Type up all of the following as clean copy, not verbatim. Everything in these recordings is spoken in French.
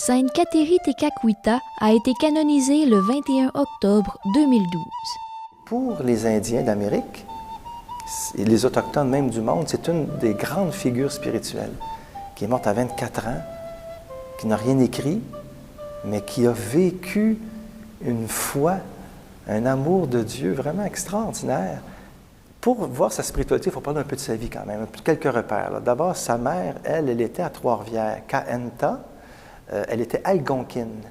Sainte Cathérie Tekakwitha a été canonisée le 21 octobre 2012. Pour les Indiens d'Amérique, et les Autochtones même du monde, c'est une des grandes figures spirituelles, qui est morte à 24 ans, qui n'a rien écrit, mais qui a vécu une foi, un amour de Dieu vraiment extraordinaire. Pour voir sa spiritualité, il faut parler un peu de sa vie quand même, quelques repères. D'abord, sa mère, elle était à Trois-Rivières, Ka'enta, elle était algonquine.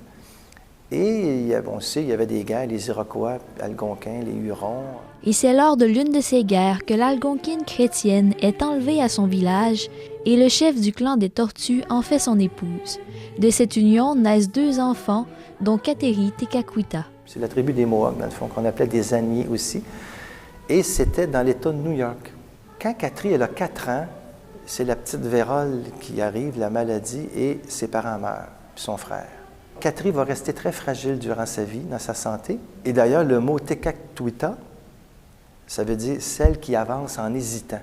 Et on sait, il y avait des guerres, les Iroquois, algonquins, les Hurons. Et c'est lors de l'une de ces guerres que l'algonquine chrétienne est enlevée à son village et le chef du clan des Tortues en fait son épouse. De cette union naissent 2 enfants, dont Cathérie Tekakwitha. C'est la tribu des Mohawks, dans le fond, qu'on appelait des Aniers aussi. Et c'était dans l'État de New York. Quand Catherine elle a 4 ans, c'est la petite vérole qui arrive, la maladie, et ses parents meurent, puis son frère. Catherine va rester très fragile durant sa vie, dans sa santé. Et d'ailleurs, le mot Tekakwitha, ça veut dire « celle qui avance en hésitant ».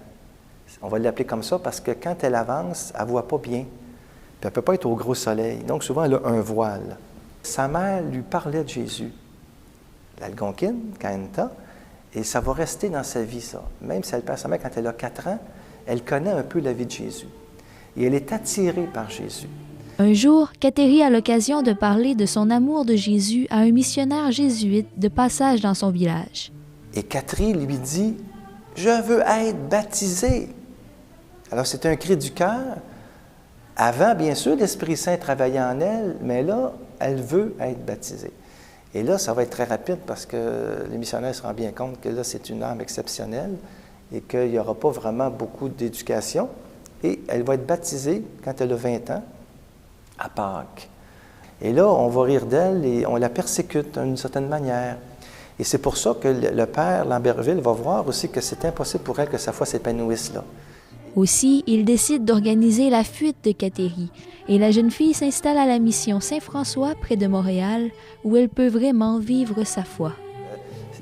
On va l'appeler comme ça parce que quand elle avance, elle ne voit pas bien. Puis elle ne peut pas être au gros soleil. Donc souvent, elle a un voile. Sa mère lui parlait de Jésus, l'algonquine, Ka'enta, et ça va rester dans sa vie, ça. Même si elle perd sa mère quand elle a 4 ans, elle connaît un peu la vie de Jésus. Et elle est attirée par Jésus. Un jour, Cathérie a l'occasion de parler de son amour de Jésus à un missionnaire jésuite de passage dans son village. Et Catherine lui dit « Je veux être baptisée ». Alors c'est un cri du cœur. Avant, bien sûr, l'Esprit Saint travaillait en elle, mais là, elle veut être baptisée. Et là, ça va être très rapide parce que le missionnaire se rend bien compte que là, c'est une âme exceptionnelle et qu'il n'y aura pas vraiment beaucoup d'éducation. Et elle va être baptisée quand elle a 20 ans, à Pâques. Et là, on va rire d'elle et on la persécute d'une certaine manière. Et c'est pour ça que le père Lamberville va voir aussi que c'est impossible pour elle que sa foi s'épanouisse là. Aussi, il décide d'organiser la fuite de Cathérie et la jeune fille s'installe à la mission Saint-François près de Montréal où elle peut vraiment vivre sa foi.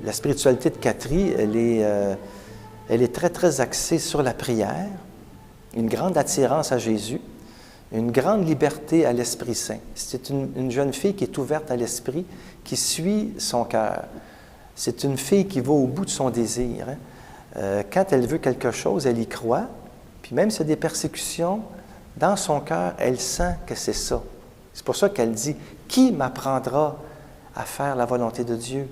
La spiritualité de Catherine, elle est très, très axée sur la prière, une grande attirance à Jésus, une grande liberté à l'Esprit Saint. C'est une jeune fille qui est ouverte à l'Esprit, qui suit son cœur. C'est une fille qui va au bout de son désir. Quand elle veut quelque chose, elle y croit. Puis même s'il y a des persécutions, dans son cœur, elle sent que c'est ça. C'est pour ça qu'elle dit « Qui m'apprendra à faire la volonté de Dieu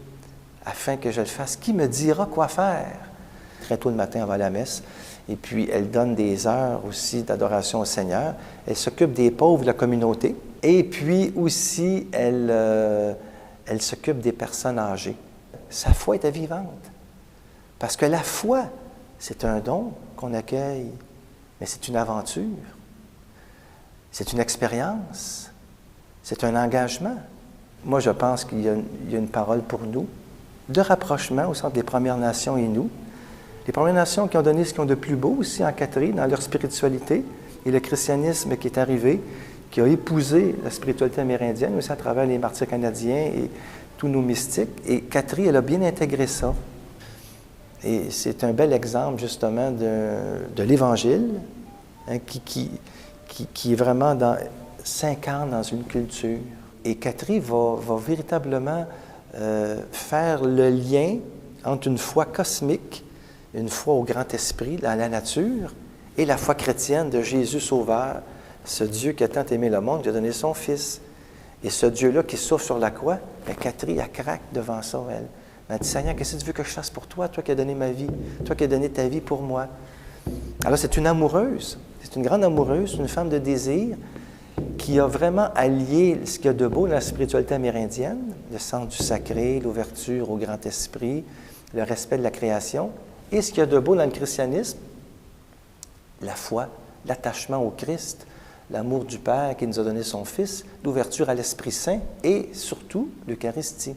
afin que je le fasse? Qui me dira quoi faire? » Très tôt le matin, elle va à la messe. Et puis, elle donne des heures aussi d'adoration au Seigneur. Elle s'occupe des pauvres de la communauté. Et puis aussi, elle s'occupe des personnes âgées. Sa foi était vivante. Parce que la foi, c'est un don qu'on accueille. Mais c'est une aventure, c'est une expérience, c'est un engagement. Moi, je pense qu'il y a une parole pour nous, de rapprochement au centre des Premières Nations et nous. Les Premières Nations qui ont donné ce qu'ils ont de plus beau aussi en Catherine, dans leur spiritualité, et le christianisme qui est arrivé, qui a épousé la spiritualité amérindienne aussi à travers les martyrs canadiens et tous nos mystiques. Et Catherine, elle a bien intégré ça. Et c'est un bel exemple, justement, de l'Évangile, hein, qui est vraiment s'incarne dans une culture. Et Catherine va véritablement faire le lien entre une foi cosmique, une foi au grand esprit, dans la nature, et la foi chrétienne de Jésus Sauveur, ce Dieu qui a tant aimé le monde, qui a donné son Fils. Et ce Dieu-là qui souffre sur la croix, bien, Catherine, elle craque devant ça, elle. Elle dit, Seigneur, qu'est-ce que tu veux que je fasse pour toi, toi qui as donné ma vie, toi qui as donné ta vie pour moi? Alors, c'est une amoureuse, c'est une grande amoureuse, une femme de désir qui a vraiment allié ce qu'il y a de beau dans la spiritualité amérindienne, le sens du sacré, l'ouverture au grand esprit, le respect de la création, et ce qu'il y a de beau dans le christianisme, la foi, l'attachement au Christ, l'amour du Père qui nous a donné son Fils, l'ouverture à l'Esprit Saint et surtout l'Eucharistie.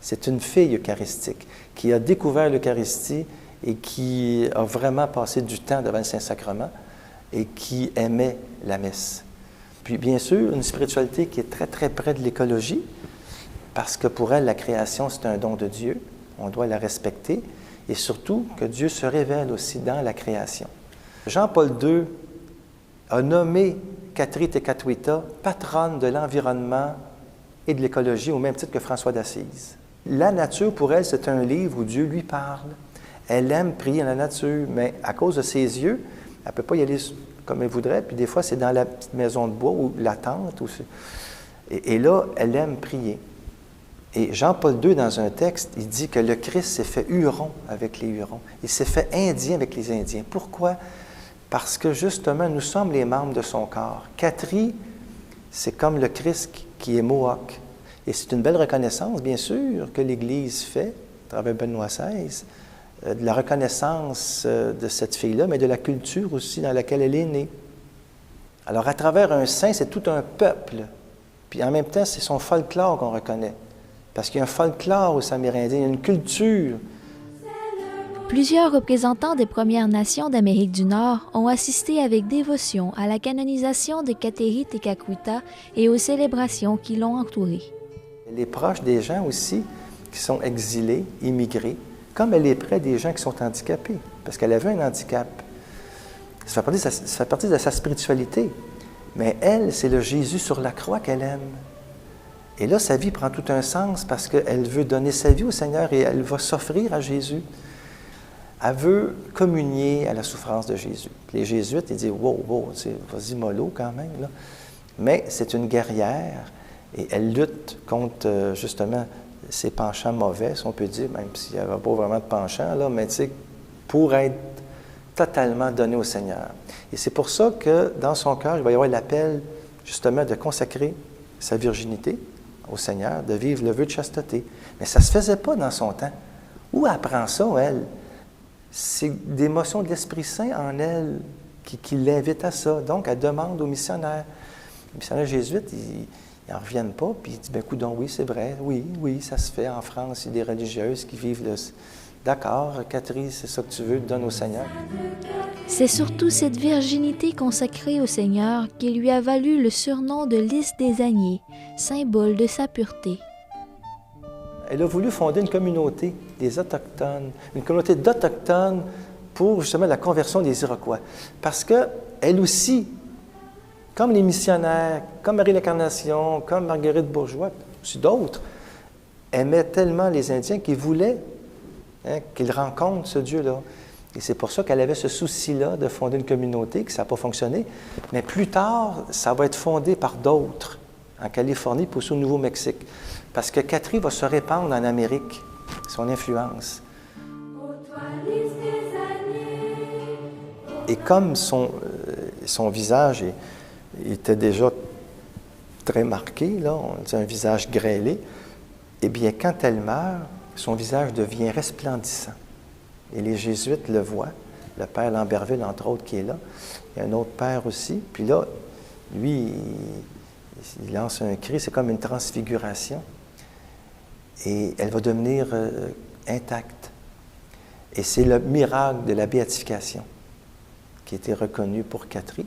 C'est une fille eucharistique qui a découvert l'Eucharistie et qui a vraiment passé du temps devant le Saint-Sacrement et qui aimait la messe. Puis bien sûr, une spiritualité qui est très, très près de l'écologie, parce que pour elle, la création, c'est un don de Dieu. On doit la respecter et surtout que Dieu se révèle aussi dans la création. Jean-Paul II a nommé Catherine Tekakwitha, patronne de l'environnement et de l'écologie, au même titre que François d'Assise. La nature, pour elle, c'est un livre où Dieu lui parle. Elle aime prier dans la nature, mais à cause de ses yeux, elle ne peut pas y aller comme elle voudrait, puis des fois, c'est dans la petite maison de bois ou la tente. Et là, elle aime prier. Et Jean-Paul II, dans un texte, il dit que le Christ s'est fait Huron avec les Hurons. Il s'est fait Indien avec les Indiens. Pourquoi? Parce que, justement, nous sommes les membres de son corps. Catherine, c'est comme le Christ qui est Mohawk. Et c'est une belle reconnaissance, bien sûr, que l'Église fait, à travers Benoît XVI, de la reconnaissance de cette fille-là, mais de la culture aussi dans laquelle elle est née. Alors, à travers un saint, c'est tout un peuple. Puis en même temps, c'est son folklore qu'on reconnaît. Parce qu'il y a un folklore aux Amérindiens, il y a une culture. Plusieurs représentants des Premières Nations d'Amérique du Nord ont assisté avec dévotion à la canonisation de Catherine Tekakwitha et aux célébrations qui l'ont entourée. Elle est proche des gens aussi qui sont exilés, immigrés, comme elle est près des gens qui sont handicapés, parce qu'elle avait un handicap. Ça fait partie de sa spiritualité. Mais elle, c'est le Jésus sur la croix qu'elle aime. Et là, sa vie prend tout un sens parce qu'elle veut donner sa vie au Seigneur et elle va s'offrir à Jésus. Elle veut communier à la souffrance de Jésus. Puis les Jésuites, ils disent « Wow, vas-y mollo quand même. » là. Mais c'est une guerrière et elle lutte contre, justement, ses penchants mauvais, si on peut dire, même s'il n'y avait pas vraiment de penchant, là, mais tu sais, pour être totalement donné au Seigneur. Et c'est pour ça que dans son cœur, il va y avoir l'appel, justement, de consacrer sa virginité au Seigneur, de vivre le vœu de chasteté. Mais ça ne se faisait pas dans son temps. Où elle apprend ça, elle? C'est des émotions de l'Esprit Saint en elle qui l'invitent à ça. Donc, elle demande aux missionnaires. Les missionnaires jésuites, ils n'en reviennent pas, puis ils disent, ben coudonc, oui, c'est vrai, oui, ça se fait en France, il y a des religieuses qui vivent le... D'accord, Catherine, c'est ça que tu veux, donne au Seigneur. C'est surtout cette virginité consacrée au Seigneur qui lui a valu le surnom de Lys des Agniers, symbole de sa pureté. Elle a voulu fonder une communauté des Autochtones, une communauté d'Autochtones pour justement la conversion des Iroquois. Parce qu'elle aussi, comme les missionnaires, comme Marie l'Incarnation, comme Marguerite Bourgeois, aussi d'autres, aimait tellement les Indiens qu'ils voulaient qu'ils rencontrent ce Dieu-là. Et c'est pour ça qu'elle avait ce souci-là de fonder une communauté, que ça n'a pas fonctionné. Mais plus tard, ça va être fondé par d'autres, en Californie, puis aussi au Nouveau-Mexique. Parce que Catherine va se répandre en Amérique, son influence. Et comme son visage était déjà très marqué, là, on dit un visage grêlé, eh bien, quand elle meurt, son visage devient resplendissant. Et les Jésuites le voient, le père Lamberville, entre autres, qui est là. Il y a un autre père aussi. Puis là, lui, il lance un cri, c'est comme une transfiguration. Et elle va devenir intacte. Et c'est le miracle de la béatification qui a été reconnu pour Catherine.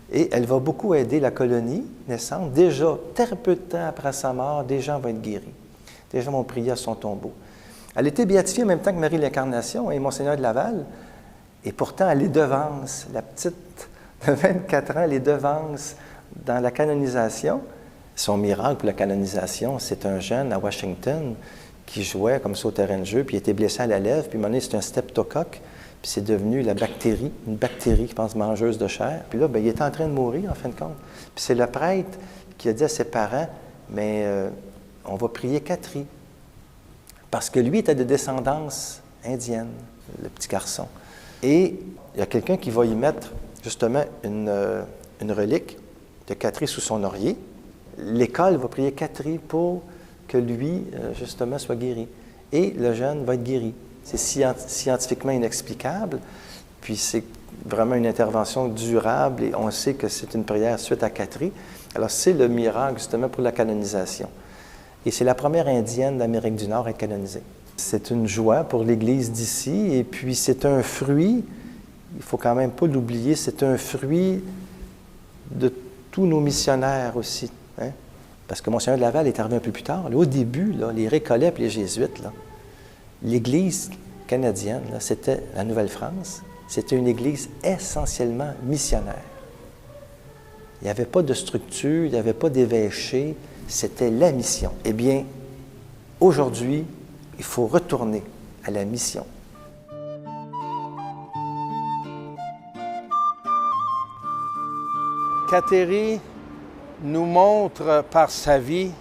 Et elle va beaucoup aider la colonie naissante. Déjà, très peu de temps après sa mort, des gens vont être guéris. Des gens vont prier à son tombeau. Elle était béatifiée en même temps que Marie l'Incarnation et Monseigneur de Laval. Et pourtant, elle les devance. La petite de 24 ans, elle les devance dans la canonisation. Son miracle pour la canonisation, c'est un jeune à Washington qui jouait comme ça au terrain de jeu, puis il était blessé à la lèvre, puis à un moment donné, c'est un streptocoque, puis c'est devenu la bactérie, une bactérie, je pense, mangeuse de chair. Puis là, bien, il était en train de mourir, en fin de compte. Puis c'est le prêtre qui a dit à ses parents, mais on va prier Catherine. Parce que lui était de descendance indienne, le petit garçon. Et il y a quelqu'un qui va y mettre, justement, une relique de Catherine sous son laurier. L'école va prier Catherine pour que lui, justement, soit guéri. Et le jeune va être guéri. C'est scientifiquement inexplicable, puis c'est vraiment une intervention durable, et on sait que c'est une prière suite à Catherine. Alors, c'est le miracle, justement, pour la canonisation. Et c'est la première indienne d'Amérique du Nord à être canonisée. C'est une joie pour l'Église d'ici, et puis c'est un fruit, il ne faut quand même pas l'oublier, c'est un fruit de tous nos missionnaires aussi. Hein? Parce que Monseigneur de Laval est arrivé un peu plus tard. Là, au début, là, les Récollets et les Jésuites, l'Église canadienne, là, c'était la Nouvelle-France, c'était une Église essentiellement missionnaire. Il n'y avait pas de structure, il n'y avait pas d'évêché, c'était la mission. Eh bien, aujourd'hui, il faut retourner à la mission. Kateri nous montre par sa vie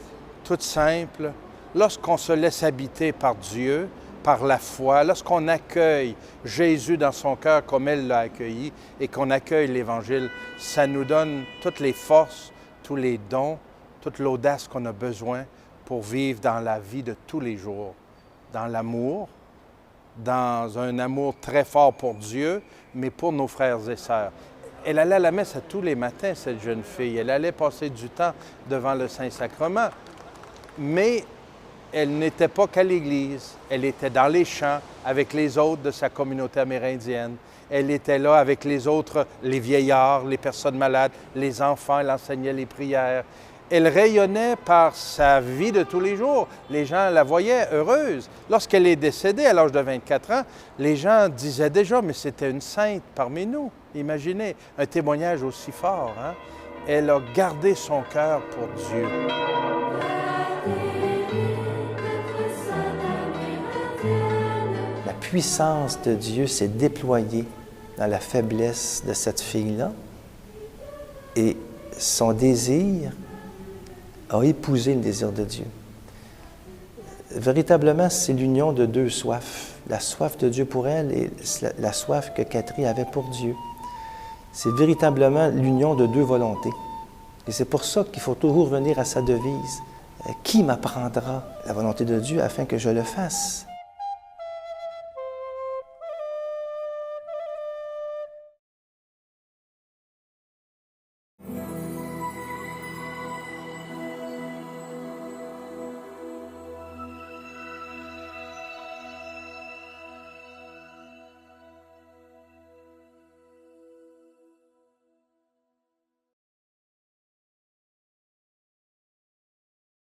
toute simple, lorsqu'on se laisse habiter par Dieu, par la foi, lorsqu'on accueille Jésus dans son cœur comme elle l'a accueilli et qu'on accueille l'Évangile, ça nous donne toutes les forces, tous les dons, toute l'audace qu'on a besoin pour vivre dans la vie de tous les jours, dans l'amour, dans un amour très fort pour Dieu, mais pour nos frères et sœurs. Elle allait à la messe tous les matins, cette jeune fille. Elle allait passer du temps devant le Saint-Sacrement. Mais elle n'était pas qu'à l'Église. Elle était dans les champs avec les autres de sa communauté amérindienne. Elle était là avec les autres, les vieillards, les personnes malades, les enfants. Elle enseignait les prières. Elle rayonnait par sa vie de tous les jours. Les gens la voyaient heureuse. Lorsqu'elle est décédée à l'âge de 24 ans, les gens disaient déjà, mais c'était une sainte parmi nous. Imaginez un témoignage aussi fort. Hein? Elle a gardé son cœur pour Dieu. La puissance de Dieu s'est déployée dans la faiblesse de cette fille-là et son désir a épousé le désir de Dieu. Véritablement, c'est l'union de deux soifs. La soif de Dieu pour elle et la soif que Kateri avait pour Dieu. C'est véritablement l'union de deux volontés. Et c'est pour ça qu'il faut toujours revenir à sa devise. Qui m'apprendra la volonté de Dieu afin que je le fasse?